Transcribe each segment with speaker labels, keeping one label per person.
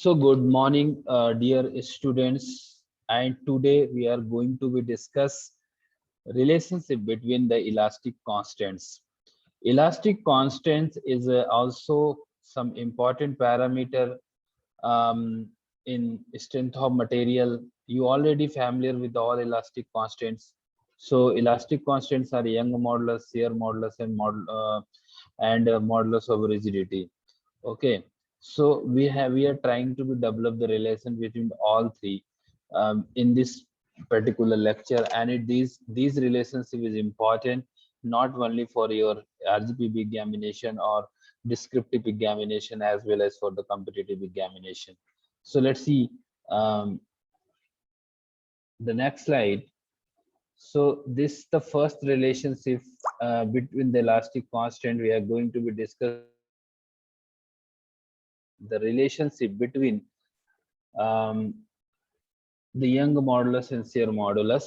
Speaker 1: So good morning, dear students. And today we are going to be discuss relationship between the elastic constants. Elastic constants is also some important parameter in strength of material. You already familiar with all elastic constants. So elastic constants are Young modulus, shear modulus, and modulus of rigidity. Okay, so we are trying to develop the relation between all three in this particular lecture, and these relationship is important not only for your RGPB examination or descriptive examination as well as for the competitive examination. So let's see the next slide. So this the first relationship between the elastic constant we are going to be discussing the relationship between um, the Young modulus and shear modulus.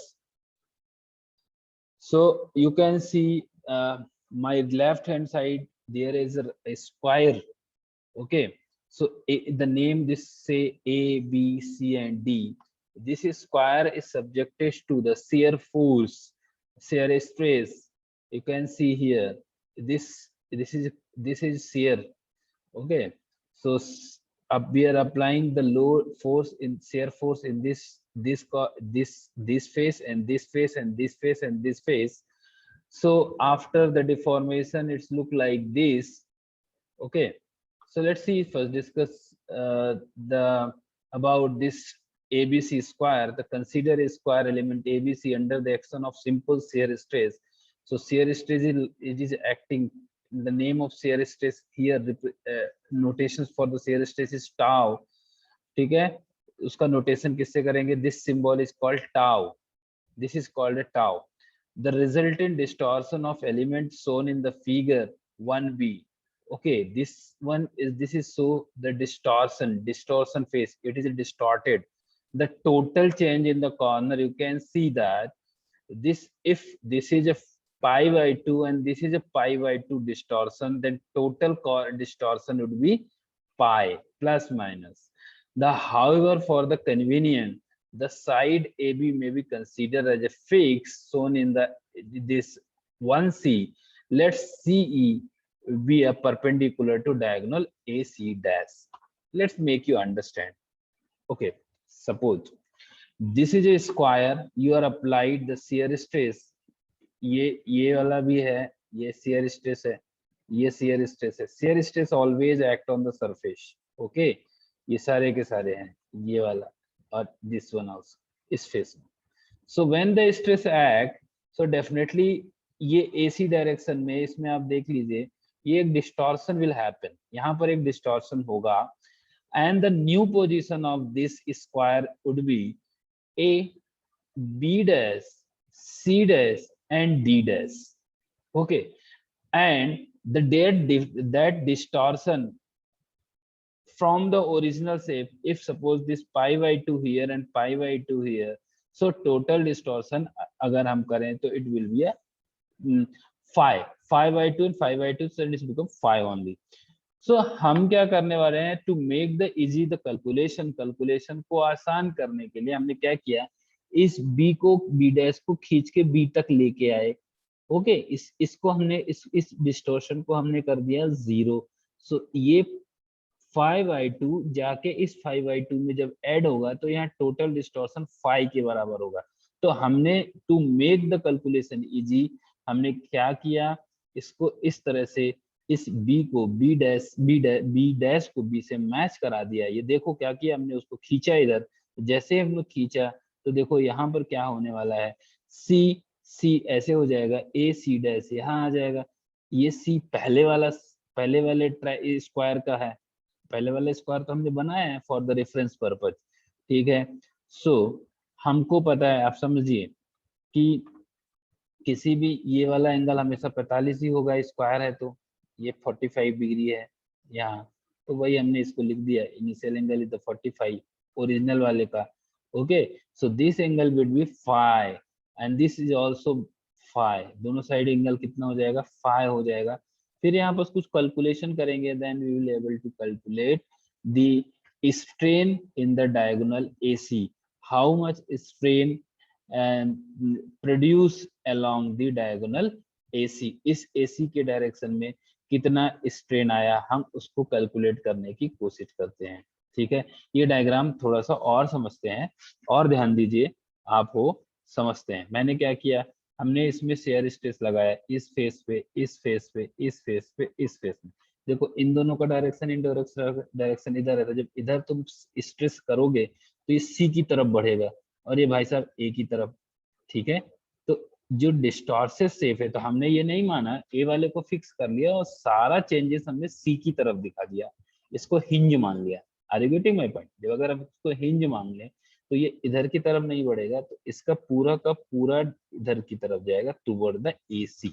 Speaker 1: So you can see my left hand side there is a square. Okay, so the name this say A, B, C, and D. This is square is subjected to the shear force, shear stress. You can see here this is shear. Okay, so we are applying the load force in shear force in this phase and this phase and this phase and this phase. So after the deformation it's look like this. Okay, so let's see first discuss the about this ABC square. The consider a square element ABC under the action of simple shear stress. So shear stress is acting. The name of shear stress here notations for the shear stress is tau. ठीक है, उसका notation किससे करेंगे? This symbol is called tau. This is called a tau. The resultant distortion of elements shown in the figure 1b. Okay, this is so the distortion phase. It is distorted. The total change in the corner, you can see that this if this is a pi by 2 and this is a pi by 2 distortion, then total distortion would be pi plus minus. The however, for the convenience, the side AB may be considered as a fix shown in the this 1C. Let CE be a perpendicular to diagonal AC dash. Let's make you understand. Okay, suppose this is a square. You are applied the shear stress. ये वाला भी है, ये shear stress है, ये shear stress है. Shear stress always act on the surface. Okay, ये सारे के सारे हैं, ये वाला और this one also इस फेस में. So when the stress act, so definitely ये AC डायरेक्शन में इसमें आप देख लीजिए ये एक डिस्टॉर्शन विल हैपन. यहाँ पर एक डिस्टॉर्शन होगा and the new position of this square would be A, B dash, C dash, and D dash. Okay, and that distortion from the original shape, if suppose this pi by 2 here and pi by 2 here, so total distortion अगर हम करें तो it will be a 5 by 2 and 5 by 2, so it become 5 only. So हम क्या करने वाले हैं to make the easy the calculation को आसान करने के लिए हमने क्या किया, इस b को b डैश को खींच के b तक लेके आए. ओके, इसको हमने इस डिस्टॉर्शन को हमने कर दिया 0. सो ये 5/2 जाके इस 5/2 में जब ऐड होगा तो यहाँ टोटल डिस्टॉर्शन 5 के बराबर होगा. तो हमने to make the calculation easy हमने क्या किया, इसको इस तरह से इस b को b डैश को b से मैच करा दिया. ये देखो क्या किया हमने, उसको खींचा इधर. जैसे हम लोग खींचा तो देखो यहाँ पर क्या होने वाला है, c ऐसे हो जाएगा, a c डैश यहाँ आ जाएगा. ये c पहले वाले स्क्वायर का है, पहले वाला स्क्वायर तो हमने बनाया है फॉर द रेफरेंस पर्पज. ठीक है, सो हमको पता है, आप समझिए कि किसी भी ये वाला एंगल हमेशा 45 ही होगा, स्क्वायर है तो ये 45 डिग्री है यहाँ, तो वही हमने इसको लिख दिया, initial angle is the 45 original वाले का. Okay, so this angle will be 5 and this is also 5. दोनों साइड एंगल कितना हो जाएगा, 5 हो जाएगा. फिर यहाँ पर कुछ कैलकुलेशन करेंगे, then we will able to calculate the strain in the diagonal AC, how much strain and produce along the diagonal AC, इस AC के डायरेक्शन में कितना स्ट्रेन आया, हम उसको कैलकुलेट करने की कोशिश करते हैं। ठीक है, ये डायग्राम थोड़ा सा और समझते हैं, और ध्यान दीजिए, आप वो समझते हैं। मैंने क्या किया, हमने इसमें शेयर स्ट्रेस लगाया इस फेस पे, इस फेस पे, इस फेस पे, इस फेस में। देखो इन दोनों का डायरेक्शन इन डायरेक्शन इधर है, तो जब इधर तुम स्ट्रेस करोगे तो ये सी की तरफ बढ़ेगा और ये भाई साहब ए की तरफ। ठीक है, तो जो डिस्टॉर्शन शेप है, तो हमने ये नहीं माना ए वाले को फिक्स कर लिया और सारा चेंजेस हमने सी की तरफ दिखा दिया, इसको हिंज मान लिया। Are you getting my point? जब अगर हम इसको हिंज मान लें तो ये इधर की तरफ नहीं बढ़ेगा, तो इसका पूरा का पूरा इधर की तरफ जाएगा टुवर्ड द AC।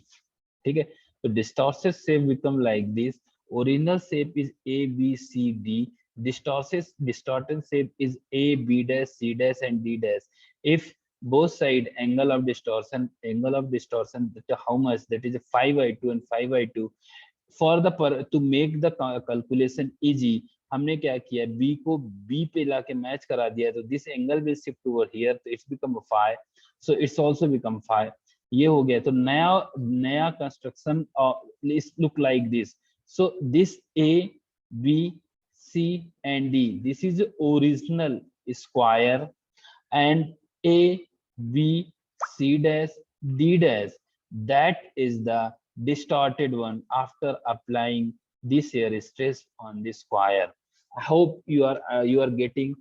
Speaker 1: ठीक है, तो distortion shape become like this, original shape is ABCD, distorted shape is A, B dash, C dash and D dash. If both side angle of distortion that how much, that is 5/2 and 5/2, for the to make the calculation easy, हमने क्या किया, B को B पे लाके match करा दिया, तो this angle will shift over here, तो it's become 5, so it's also become 5। ये हो गया, तो नया construction look like this। so this A, B, C and D, this is the original square, and A, B, C dash, D dash, that is the distorted one after applying this shear stress on the square। I hope you are getting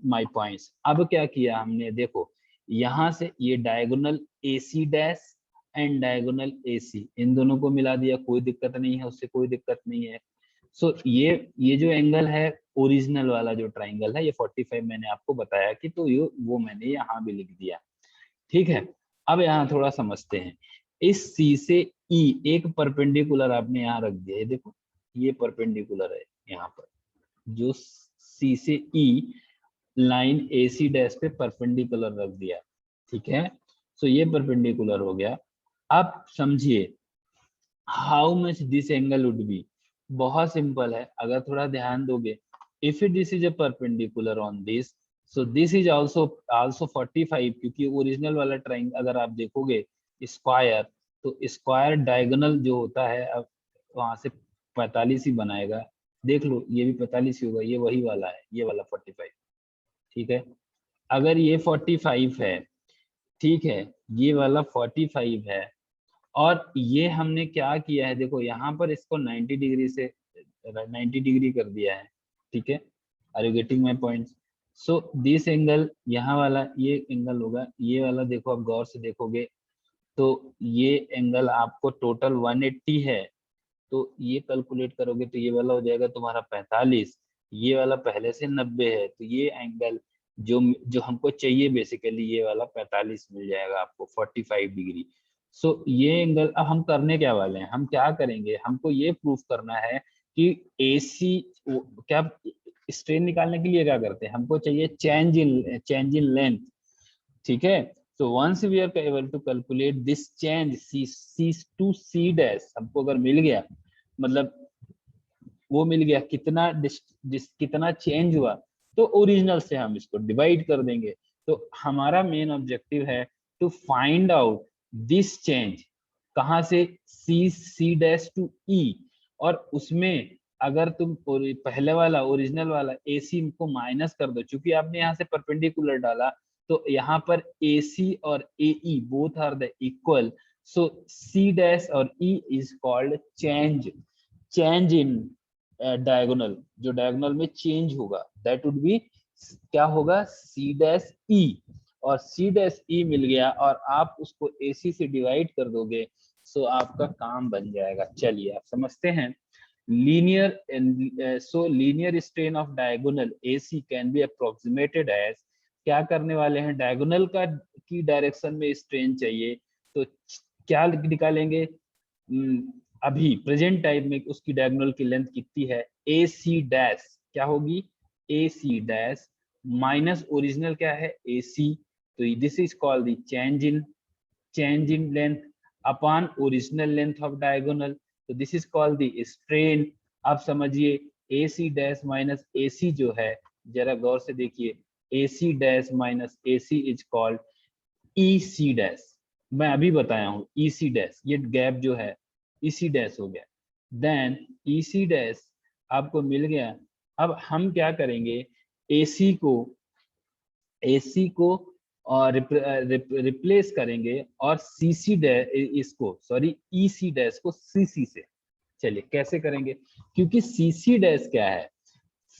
Speaker 1: my points। अब क्या किया हमने, देखो यहाँ से ये diagonal AC dash and diagonal AC, इन दोनों को मिला दिया, कोई दिक्कत नहीं है, उससे कोई दिक्कत नहीं है। सो ये जो एंगल है ओरिजिनल वाला जो ट्राइंगल है, ये 45 मैंने आपको बताया कि, तो ये वो मैंने यहाँ भी लिख दिया। ठीक है, अब यहाँ थोड़ा समझते हैं। इस C से E एक परपेंडिकुलर आपने यहाँ रख दिया है, देखो ये परपेंडिकुलर है यहाँ पर, जो C से E लाइन AC डैश पे परपेंडिकुलर रख दिया। ठीक है, सो ये परपेंडिकुलर हो गया। अब समझिए how much this angle would be, बहुत सिंपल है, अगर थोड़ा ध्यान दोगे। If this is a perpendicular on this, so this is also 45, क्योंकि ओरिजिनल वाला ट्राइंगल अगर आप देखोगे स्क्वायर, तो स्क्वायर डायगोनल जो होता है, अब वहां से 45 ही बनाएगा। देख लो ये भी 45 ही होगा, ये वही वाला है, ये वाला 45। ठीक है, अगर ये 45 है, ठीक है, ये वाला 45 है, और ये हमने क्या किया है, देखो यहाँ पर इसको 90 डिग्री से 90 डिग्री कर दिया है। ठीक है, are you getting my points? So this angle यहाँ वाला ये एंगल होगा, ये वाला देखो आप गौर से देखोगे तो ये एंगल आपको टोटल 180 है, तो ये कैलकुलेट करोगे तो ये वाला हो जाएगा तुम्हारा 45, ये वाला पहले से 90 है, तो ये एंगल जो जो हमको चाहिए बेसिकली ये वाला 45 मिल जाएगा आपको, 45 डिग्री। सो ये एंगल, अब हम करने क्या वाले हैं, हम क्या करेंगे, हमको ये प्रूफ करना है कि AC क्या, स्ट्रेन निकालने के लिए क्या करते हैं, हमको चाहिए चेंज इन लेंथ। ठीक है, so once we are able to calculate this change C to C dash, हमको अगर मिल गया, मतलब वो मिल गया कितना कितना चेंज हुआ, तो ओरिजिनल से हम इसको डिवाइड कर देंगे। तो हमारा मेन ऑब्जेक्टिव है to find out this change, कहाँ से, C डैश टू E, और उसमें अगर तुम पहले वाला ओरिजिनल वाला AC को माइनस कर दो, चूंकि आपने यहाँ से परपेंडिकुलर डाला, तो यहाँ पर AC और AE both are the equal, so C dash और E is called change in diagonal, जो डायगोनल में चेंज होगा दैट वुड बी, क्या होगा, C डैश E, और C डैश E मिल गया और आप उसको AC से डिवाइड कर दोगे, सो आपका काम बन जाएगा। चलिए आप समझते हैं, linear strain of diagonal AC can be approximated as, क्या करने वाले हैं, डायगोनल का की डायरेक्शन में स्ट्रेन चाहिए, तो क्या निकालेंगे, अभी प्रेजेंट टाइम में उसकी डायगोनल की लेंथ कितनी है, AC डैश, क्या होगी, AC डैश माइनस ओरिजिनल क्या है AC, तो this is called the change in length upon original length of diagonal, तो this is called the strain. आप समझिए AC डैश माइनस AC जो है, जरा गौर से देखिए, AC dash minus AC is called EC dash. मैं अभी बताया हूँ EC डैश, ये गैप जो है EC डैश हो गया। देन EC डैश आपको मिल गया। अब हम क्या करेंगे, AC को और रिप्लेस करेंगे और CC डैश इसको, सॉरी EC डैश को CC से। चलिए कैसे करेंगे, क्योंकि CC डैश क्या है,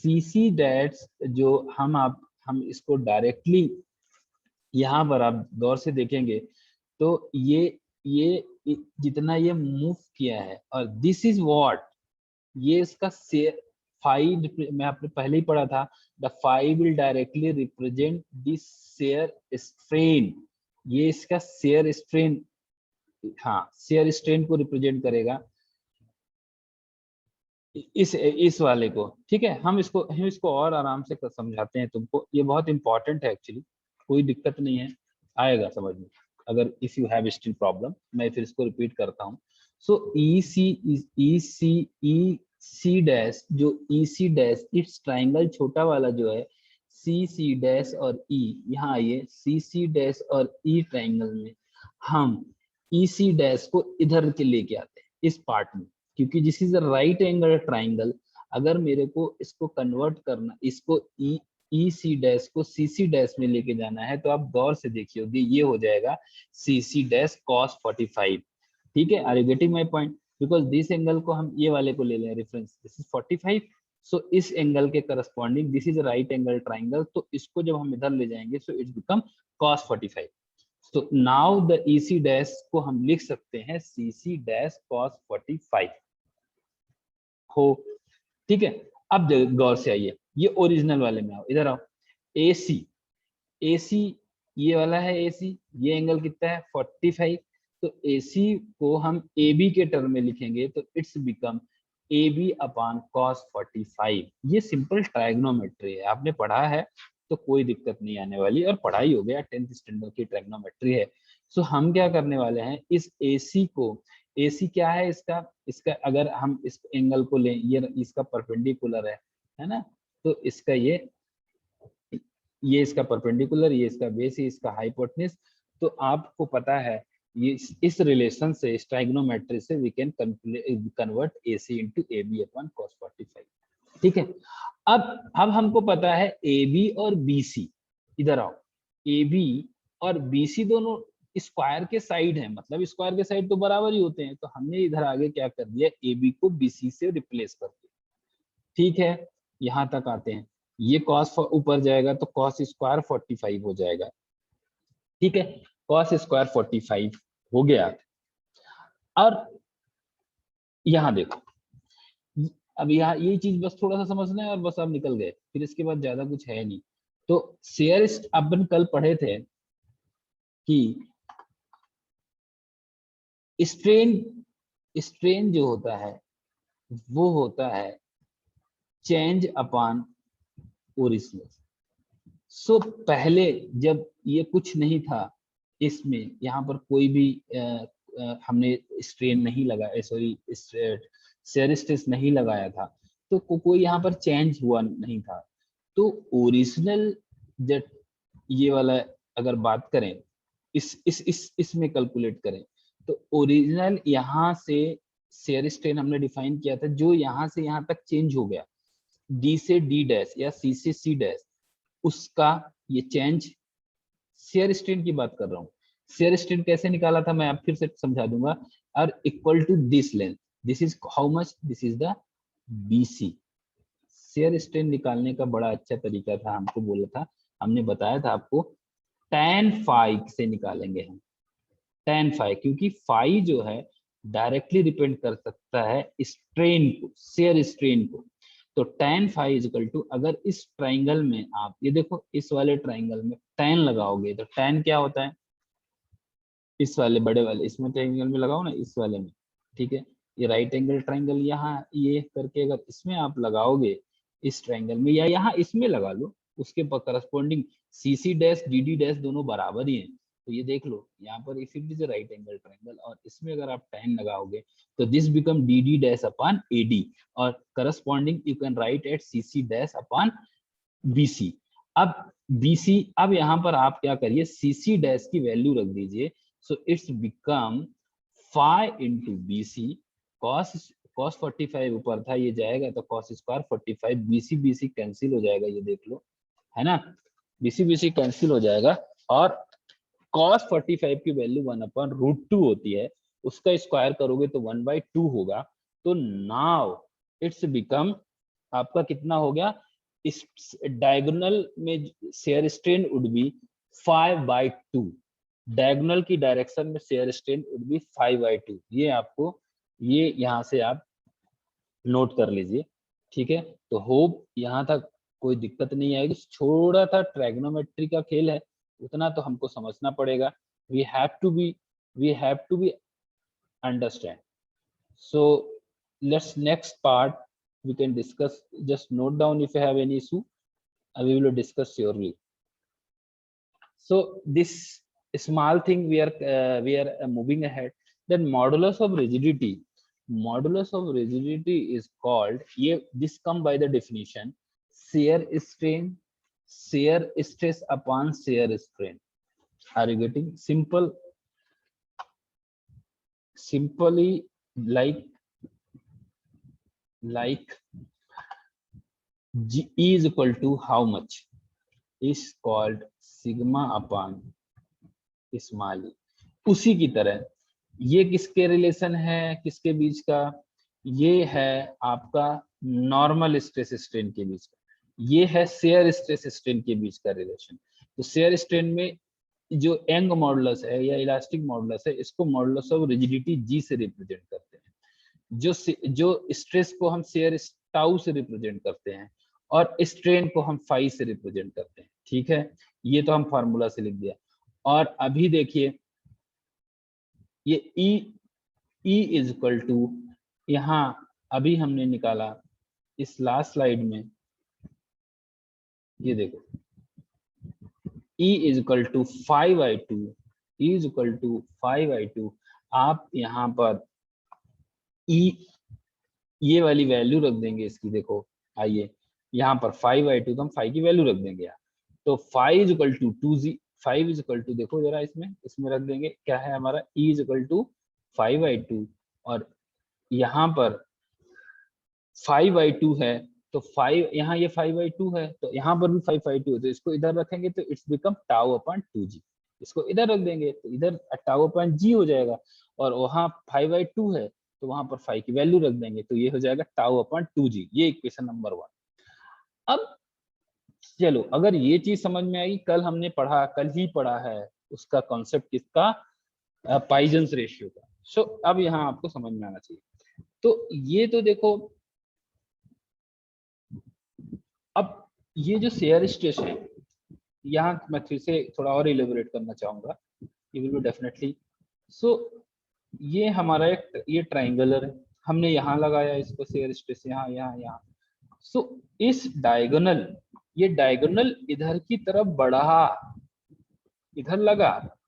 Speaker 1: CC डैश जो हम इसको डायरेक्टली यहाँ पर आप गौर से देखेंगे तो ये जितना ये मूव किया है, और दिस इज व्हाट, ये इसका फाई, मैं आपने पहले ही पढ़ा था, the phi will directly represent this shear strain, ये इसका शेयर स्ट्रेन, हाँ शेयर स्ट्रेन को रिप्रेजेंट करेगा, इस वाले को। ठीक है, हम इसको और आराम से समझाते हैं तुमको, ये बहुत इंपॉर्टेंट है एक्चुअली, कोई दिक्कत नहीं है, आएगा समझ में। अगर if you have still problem, मैं फिर इसको रिपीट करता हूँ। सो ई सी डैश, जो ई सी डैश, इट्स ट्राइंगल छोटा वाला जो है सी सी डैश और ई, यहाँ आइए, सी सी डैश और ई ट्राइंगल में हम ई सी डैश को इधर के लेके आते हैं इस पार्ट में, क्योंकि this is a right angle triangle. अगर मेरे को इसको कन्वर्ट करना, इसको ई सी डैश को सी सी डैश में लेके जाना है, तो आप गौर से देखिए, ये हो जाएगा सी सी डैश cos 45। ठीक है, are you getting my point? Because this angle को हम ये वाले को ले लें रेफरेंस, दिस इज 45, सो इस एंगल के corresponding this is right angle triangle, तो इसको जब हम इधर ले जाएंगे सो इट्स बिकम cos 45। तो नाउ द EC डैश को हम लिख सकते हैं CC डैश cos 45 हो। ठीक है, अब गौर से आइए, ये ओरिजिनल वाले में आओ, इधर आओ। AC ये वाला है AC, ये एंगल कितना है 45, तो AC को हम AB के टर्म में लिखेंगे तो it's become AB upon cos 45। ये सिंपल ट्राइग्नोमेट्री है, आपने पढ़ा है तो कोई दिक्कत नहीं आने वाली, और पढ़ाई हो गया, 10th स्टैंडर्ड की ट्राइग्नोमेट्री है। सो हम क्या करने वाले हैं, इस AC को, AC क्या है इसका अगर हम इस एंगल को लें, ये इसका परपेंडिकुलर है ना, तो इसका ये इसका परपेंडिकुलर, ये इसका बेस, ये इसका हाइपोटेन्यूज। तो आपको पता है ये इस रिलेशन से, इस ट्राइग्नोमेट्री से we can convert AC into AB upon cos 45। ठीक है, अब हमको पता है AB और BC, इधर आओ, AB और BC दोनों स्क्वायर के साइड है, मतलब स्क्वायर के साइड तो बराबर ही होते हैं, तो हमने इधर आगे क्या कर दिया, AB को BC से रिप्लेस कर दिया। ठीक है, यहां तक आते हैं, ये cos ऊपर जाएगा तो cos स्क्वायर 45 हो जाएगा। ठीक है, cos स्क्वायर 45 हो गया। और यहां देखो, अब यहाँ ये चीज बस थोड़ा सा समझना है और बस आप निकल गए, फिर इसके बाद ज्यादा कुछ है नहीं। तो शेयर अपन कल पढ़े थे कि स्ट्रेन जो होता है वो होता है चेंज अपॉन ओरिजिनल। सो पहले जब ये कुछ नहीं था, इसमें यहाँ पर कोई भी हमने स्ट्रेन नहीं लगाया, सॉरी शेयर स्ट्रेस नहीं लगाया था, तो कोई यहाँ पर चेंज हुआ नहीं था। तो ओरिजिनल जब ये वाला अगर बात करें, इसमें कैलकुलेट करें, तो ओरिजिनल यहाँ से शेयर स्ट्रेन हमने डिफाइन किया था, जो यहाँ से यहाँ तक चेंज हो गया, डी से डी डैश या सी से सी डैश, उसका ये चेंज, शेयर स्ट्रेन की बात कर रहा हूँ। शेयर स्ट्रेन कैसे निकाला था मैं आप फिर से समझा दूंगा, और equal to this length, this is how much, this is the BC। Shear strain निकालने का बड़ा अच्छा तरीका था, हमको बोला था, हमने बताया था आपको, tan phi से निकालेंगे हम, tan phi, क्योंकि phi जो है डायरेक्टली डिपेंड कर सकता है स्ट्रेन को, शेयर स्ट्रेन को। तो tan phi is equal to, अगर इस ट्राइंगल में आप ये देखो, इस वाले ट्राइंगल में tan लगाओगे तो tan क्या होता है, इस वाले बड़े वाले इसमें ट्राइंगल में लगाओ ना, इस वाले में। ठीक है, ये राइट एंगल ट्राइंगल यहाँ ये करके अगर इसमें आप लगाओगे, इस ट्राइंगल में, या यहाँ इसमें लगा लो, उसके corresponding CC dash DD dash दोनों बराबर ही हैं, तो ये देख लो यहाँ पर if it is a right angle triangle और इसमें अगर आप tan लगाओगे तो this become dd dash upon AD और corresponding you can write at CC dash upon BC। अब BC, अब यहाँ पर आप क्या करिए CC डैश की वैल्यू रख दीजिए, so it's become 5 into BC cos 45 ऊपर था, ये जाएगा तो cos square 45, BC BC cancel हो जाएगा, ये देख लो है ना, BC BC कैंसिल हो जाएगा और cos 45 की वैल्यू 1/√2 होती है, उसका स्क्वायर करोगे तो 1/2 होगा। तो नाउ इट्स बिकम आपका कितना हो गया, इस डायगोनल में shear strain would be 5/2, diagonal की डायरेक्शन में शेयर स्ट्रेन वुड बी 5/2। ये आपको, ये यहाँ से आप नोट कर लीजिए, ठीक है। तो होप यहाँ तक कोई दिक्कत नहीं आएगी, छोटा सा ट्रैग्नोमेट्री का खेल है, उतना तो हमको समझना पड़ेगा। we have to be understand. So let's next part we can discuss, just note down if you have any issue, we will discuss surely. So this small thing we are moving ahead. Then modulus of rigidity, modulus of rigidity is called, this come by the definition, shear strain, shear stress upon shear strain. Are you getting? Simply like G is equal to how much is called sigma upon small e। उसी की तरह ये किसके relation है, किसके बीच का, ये है आपका नॉर्मल स्ट्रेस स्ट्रेन के बीच का, ये है शेयर स्ट्रेस स्ट्रेन के बीच का रिलेशन। तो शेयर स्ट्रेन में जो यंग मॉडुलस है या इलास्टिक मॉडुलस है, इसको मॉडुलस ऑफ रिजिडिटी G से रिप्रेजेंट करते हैं। जो स्ट्रेस को हम शेयर टाउ से रिप्रेजेंट करते हैं और स्ट्रेन को हम फाई से रिप्रेजेंट करते हैं, ठीक है। ये तो हम फार्मूला से लिख दिया। और अभी देखिए ये E इज इक्वल टू, यहाँ अभी हमने निकाला इस लास्ट स्लाइड में, ये देखो E is equal to 5/2, E is equal to 5/2। आप यहाँ पर E ये वाली वैल्यू रख देंगे इसकी, देखो आइए यहाँ पर 5/2 तो हम 5 की वैल्यू रख देंगे यहाँ, तो 5 is equal to 2G, 5 is equal to, देखो जरा इसमें रख देंगे, क्या है हमारा E इज इक्वल टू 5/2 और यहाँ पर 5/2 है, तो 5 यहाँ ये 5/2 है, तो यहाँ पर भी 5/2 है, तो इसको इधर रखेंगे तो it's become tau upon 2G। इसको इधर रख देंगे तो इधर टाउ अपॉन G हो जाएगा, और वहाँ 5/2 है तो वहां पर 5 की वैल्यू रख देंगे, तो ये हो जाएगा टाउ अपॉन 2G। ये इक्वेशन नंबर 1। अब चलो, अगर ये चीज समझ में आई, कल ही पढ़ा है उसका कॉन्सेप्ट किसका, पाइजन्स रेशियो का। सो अब यहाँ आपको समझ में आना चाहिए। तो ये तो देखो, अब ये जो शेयर स्ट्रेस है, यहाँ मैं फिर से थोड़ा और इलेबोरेट करना चाहूंगा, यू विल बी डेफिनेटली। सो ये हमारा एक ये ट्राइंगुलर है, हमने यहाँ लगाया इसको शेयर स्ट्रेस, यहाँ। सो इस डायगोनल, ये डायगोनल इधर की तरफ बढ़ा, इधर लगा,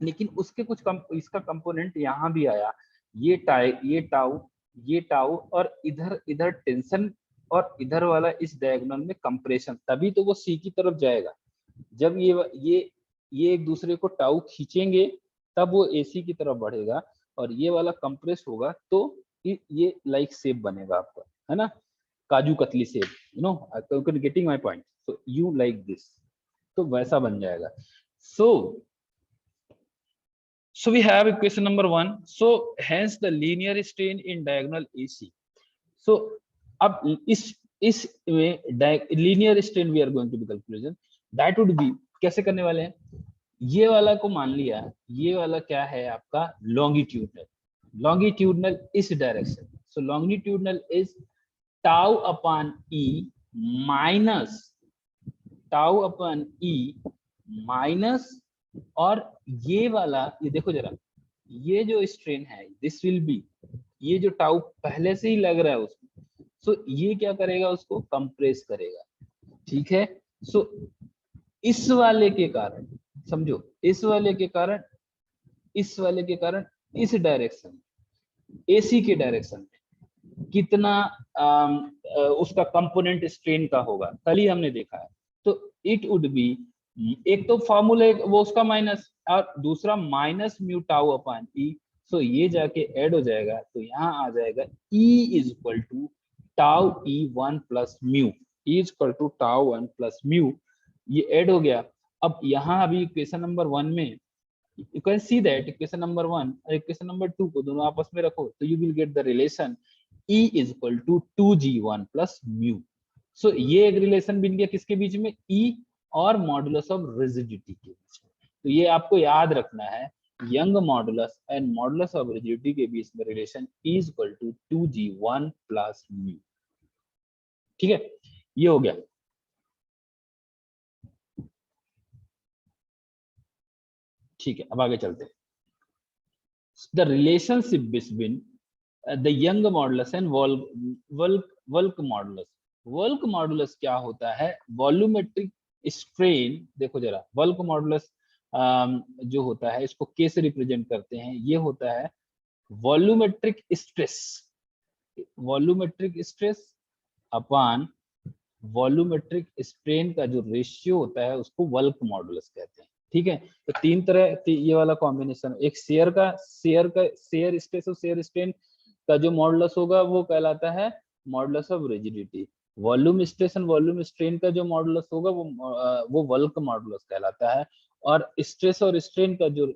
Speaker 1: लेकिन उसके कुछ इसका कंपोनेंट यहाँ भी आया, ये टाउ और इधर टेंशन, और इधर वाला इस डायगोनल में कंप्रेशन, तभी तो वो सी की तरफ जाएगा। जब ये एक दूसरे को टाउ खींचेंगे तब वो एसी की तरफ बढ़ेगा, और ये वाला कंप्रेस होगा तो ये लाइक शेप बनेगा आपका, है ना, kaju katli shape, you know, getting my point. So you like this, तो वैसा बन जाएगा। So we have equation number 1. So hence the linear strain in diagonal AC. So अब इस में linear strain we are going to be calculation, that would be, कैसे करने वाले हैं, ये वाला को मान लिया, ये वाला क्या है आपका लॉन्गिट्यूडनल इस direction. So longitudinal is tau upon E minus tau upon E minus, और ये वाला, ये देखो जरा, ये जो स्ट्रेन है दिस विल बी, ये जो टाउ पहले से ही लग रहा है उसमें, सो ये क्या करेगा, उसको कंप्रेस करेगा, ठीक है। सो इस वाले के कारण समझो, इस वाले के कारण, इस वाले के कारण इस डायरेक्शन, एसी के डायरेक्शन में कितना उसका कंपोनेंट स्ट्रेन का होगा, कल ही हमने देखा है। तो इट वुड बी, एक तो फॉर्मूला वो उसका माइनस, और दूसरा माइनस म्यू टाउ अपॉन ई। सो ये जाके ऐड हो जाएगा, तो यहाँ आ जाएगा E is equal to tau E one plus mu, E is equal to tau one plus mu, ये ऐड हो गया। अब यहाँ अभी इक्वेशन नंबर 1 में you can see that equation number 1 और equation number 2 को दोनों आपस में रखो, तो you will get the relation E is equal to 2g1 plus mu। so ये एक रिलेशन बन गया किसके बीच में, E और मॉडुलस ऑफ रिजिडिटी के बीच में। तो ये आपको याद रखना है, young modulus and modulus of rigidity के बीच में relation E is equal to 2g1 plus mu। ठीक है, ये हो गया। ठीक है, अब आगे चलते हैं। The relationship between the young modulus and walk modulus. Walk modulus क्या होता है, वॉल्यूमेट्रिक स्ट्रेन। देखो जरा, वल्क मॉडुलस जो होता है इसको के से रिप्रेजेंट करते हैं, ये होता है volumetric stress, volumetric stress upon volumetric strain का जो रेशियो होता है उसको वल्क मॉडुलस कहते हैं। ठीक है, तो तीन तरह ये वाला कॉम्बिनेशन, एक शेयर स्ट्रेस और शेयर स्ट्रेन का जो मॉडुलस होगा वो कहलाता है modulus of rigidity. Volume stress and volume strain का जो मॉडुलस होगा वो वल्क मॉडुलस कहलाता है, और स्ट्रेस और स्ट्रेन का जो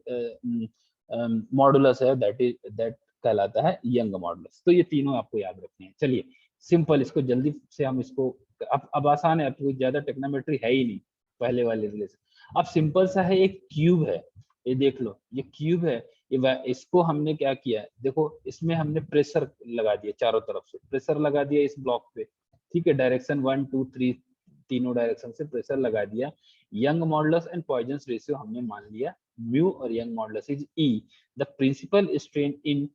Speaker 1: मॉडुलस है दैट कहलाता है यंग मॉडुलस। तो ये तीनों आपको याद रखने हैं। चलिए सिंपल, इसको जल्दी से हम इसको, अब आसान है, अब कोई ज्यादा टेक्नोमेट्री है ही नहीं पहले वाले रिलेशन। अब सिंपल सा है, एक क्यूब है, ये देख लो, ये क्यूब है, इसको हमने क्या किया है, देखो इसमें हमने प्रेशर लगा दिया, चारों तरफ से प्रेशर लगा दिया इस ब्लॉक पे। ठीक है, डायरेक्शन 1 2 3 तीनों डायरेक्शन से प्रेशर लगा दिया। Young modulus and Poisson ratio हमने मान लिया म्यू, और Young modulus is E। The principal strain in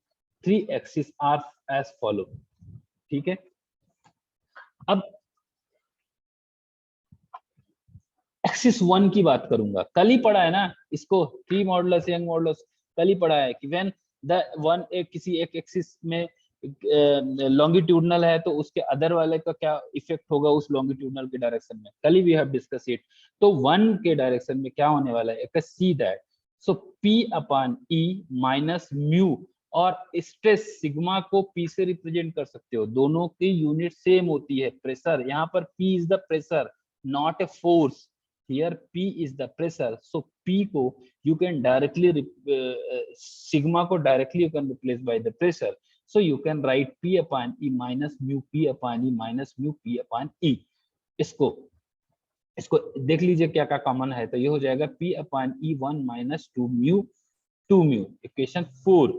Speaker 1: 3 axis are as follow. ठीक है, अब एक्सिस 1 की बात करूंगा, कल ही पढ़ा है ना इसको, 3 मॉडुलस यंग मॉडुलस कल ही पढ़ा है कि व्हेन द वन किसी एक एक्सिस में लॉन्गिट्यूडनल है तो उसके अदर वाले का क्या इफेक्ट होगा उस लॉन्गिट्यूडनल के डायरेक्शन में, कल ही वी हैव डिस्कस इट। तो 1 के डायरेक्शन में क्या होने वाला है, see that, so P upon E minus mu, और स्ट्रेस सिग्मा को P से रिप्रेजेंट कर सकते हो, दोनों की यूनिट सेम होती है प्रेशर, यहाँ पर P is the pressure not a force, here P is the pressure, so P को you can directly sigma को directly you can replace by the pressure, so you can write P upon E minus mu P upon E minus mu P upon E। इसको देख लीजिए क्या क्या common है, तो ये हो जाएगा P upon E 1 minus 2 mu equation 4।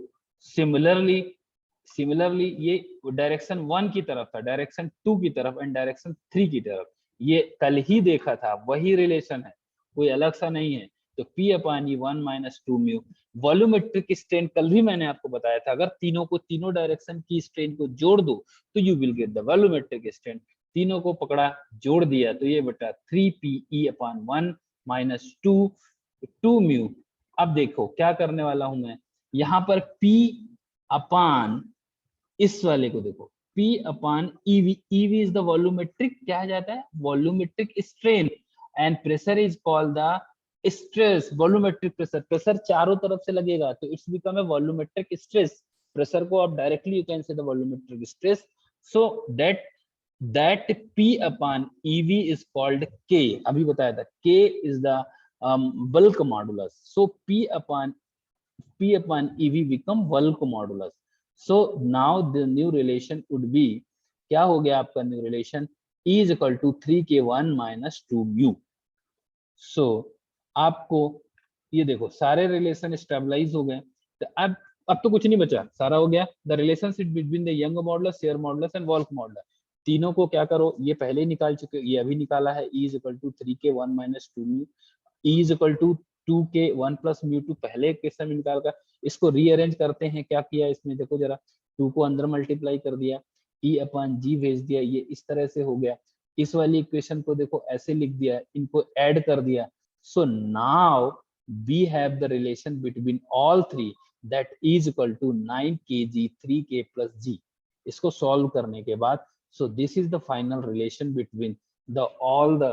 Speaker 1: Similarly ये डायरेक्शन 1 की तरफ था, डायरेक्शन 2 की तरफ एंड डायरेक्शन 3 की तरफ, ये कल ही देखा था, वही रिलेशन है, कोई अलग सा नहीं है। तो P upon E 1 minus 2 mu. Volumetric strain कल भी मैंने आपको बताया था, अगर तीनों डायरेक्शन की स्ट्रेन को जोड़ दो तो you will get the volumetric strain. तीनों को पकड़ा, जोड़ दिया, तो ये बेटा 3PE अपॉन 1 minus 2 म्यू। अब देखो क्या करने वाला हूं मैं, यहाँ पर P अपॉन इस वाले को देखो, P upon EV, EV is the volumetric, क्या आ जाता है, volumetric strain, and pressure is called the stress, volumetric pressure, pressure चारों तरफ से लगेगा तो it's become a volumetric stress, pressure को आप directly you can say the volumetric stress, so that P upon EV is called K, अभी बताया था K is the bulk modulus, so P upon EV become bulk modulus। So now the new relation would be, क्या हो गया आपका new relation, E is equal to 3K1 minus 2 mu। So आपको ये देखो सारे रिलेशन स्टेबलाइज हो गए, तो अब तो कुछ नहीं बचा, सारा हो गया। The relationship between the young modulus, share modulus and walk modulus, तीनों को क्या करो, ये पहले ही निकाल चुके, ये अभी निकाला है, E is equal to 3K1 minus 2 mu, E is equal to 2K1 plus mu2 पहले क्वेश्चन में निकाल कर, इसको रीअरेंज करते हैं, क्या किया इसमें देखो जरा, 2 को अंदर मल्टीप्लाई कर दिया, E अपॉन G भेज दिया, ये इस तरह से हो गया। इस वाली इक्वेशन को देखो ऐसे लिख दिया, इनको ऐड कर दिया। So now we have the relation between all three that is equal to 9kg 3k plus g. इसको solve करने के बाद, so this is the final relation between the all the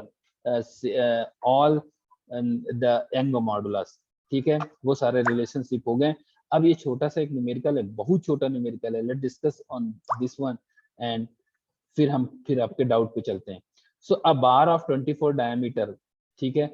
Speaker 1: the young modulus. ठीक है, वो सारे relationship हो गए। अब ये छोटा सा एक न्यूमेरिकल है, बहुत छोटा न्यूमेरिकल है, let discuss on this one and फिर आपके डाउट पे चलते हैं। सो अ बार ऑफ 24 डायमीटर, ठीक है,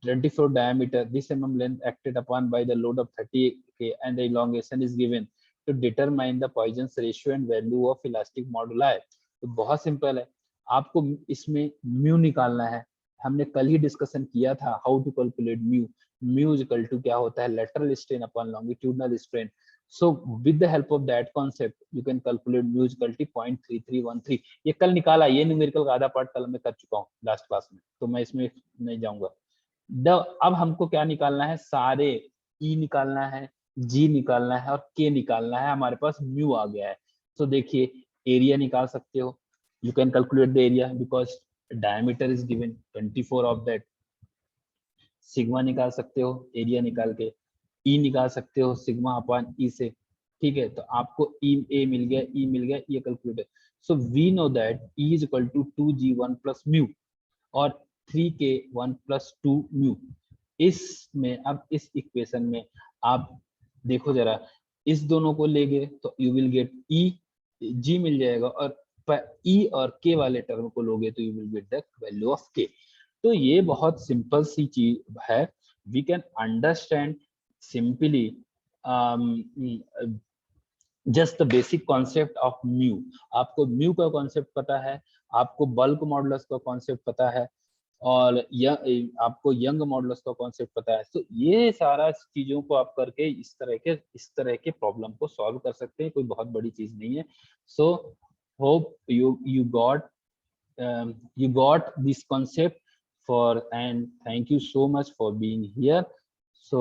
Speaker 1: 24 diameter, this mm length acted upon by the load of 30 K and the elongation is given to determine the Poisson's ratio and value of elastic moduli। तो बहुत simple है, आपको इसमें म्यू निकालना है। हमने कल ही डिस्कशन किया था how to calculate mu. Mu is equal to क्या होता है, lateral strain upon longitudinal strain. So with the help of that concept you can calculate mu is equal to 0.3313। ये कल निकाला, ये न्यूमेरिकल का आधा पार्ट कल मैं कर चुका हूँ लास्ट क्लास में, तो मैं इसमें नहीं जाऊंगा। अब हमको क्या निकालना है, सारे E निकालना है, G निकालना है और K निकालना है। हमारे पास म्यू आ गया है। तो देखिए एरिया निकाल सकते हो, you can calculate the area because diameter is given 24 of that. Sigma निकाल सकते हो एरिया निकाल के, ई निकाल सकते हो सिग्मा अपॉन ई से। ठीक है, तो आपको ई ए मिल गया, ई मिल गया, ये कैलकुलेट है। So we know that E is equal to 2g1 plus mu और 3k1 प्लस 2 म्यू। इसमें अब इस इक्वेशन में आप देखो जरा, इस दोनों को ले गए तो यू विल गेट ई, जी मिल जाएगा, और ई और के वाले टर्म को लोगे तो you will get the value of K. तो ये बहुत सिंपल सी चीज है, we can understand simply just the basic concept of mu. आपको म्यू का कॉन्सेप्ट पता है, आपको बल्क मॉडुलस का कॉन्सेप्ट पता है, और आपको यंग मॉडुलस का कॉन्सेप्ट पता है। तो ये सारा चीजों को आप करके इस तरह के प्रॉब्लम को सॉल्व कर सकते हैं, कोई बहुत बड़ी चीज नहीं है। So hope you got this concept for, and thank you so much for being here. So